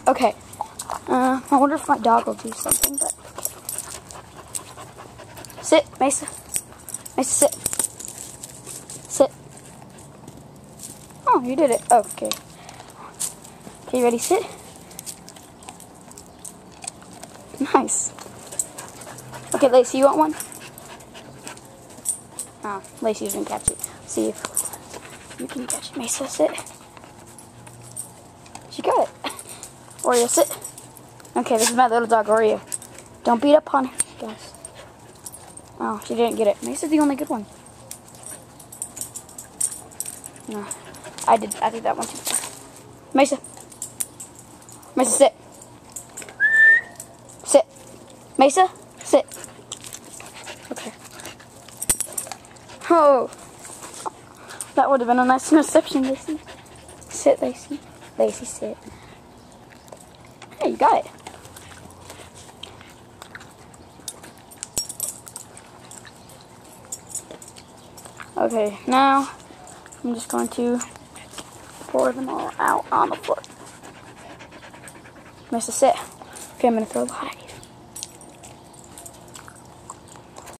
Okay. I wonder if my dog will do something, but... Sit, Mesa. Mesa, sit. Sit. Oh, you did it. Okay. Okay, ready, sit. Nice. Okay, Lacey, you want one? Oh, Lacey didn't catch it. See if you can catch it. Mesa, sit. She got it. Oreo, sit. Okay, this is my little dog, Oreo. Don't beat up on her, guys. Oh, she didn't get it. Mesa's the only good one. No, I did that one too. Mesa. Mesa, sit. Sit. Mesa, sit. Okay. Oh, that would have been a nice interception, Lacey. Sit, Lacey. Lacey, sit. Hey, you got it. Okay, now I'm just going to pour them all out on the floor. Mesa, sit. Okay, I'm going to throw a lot at you.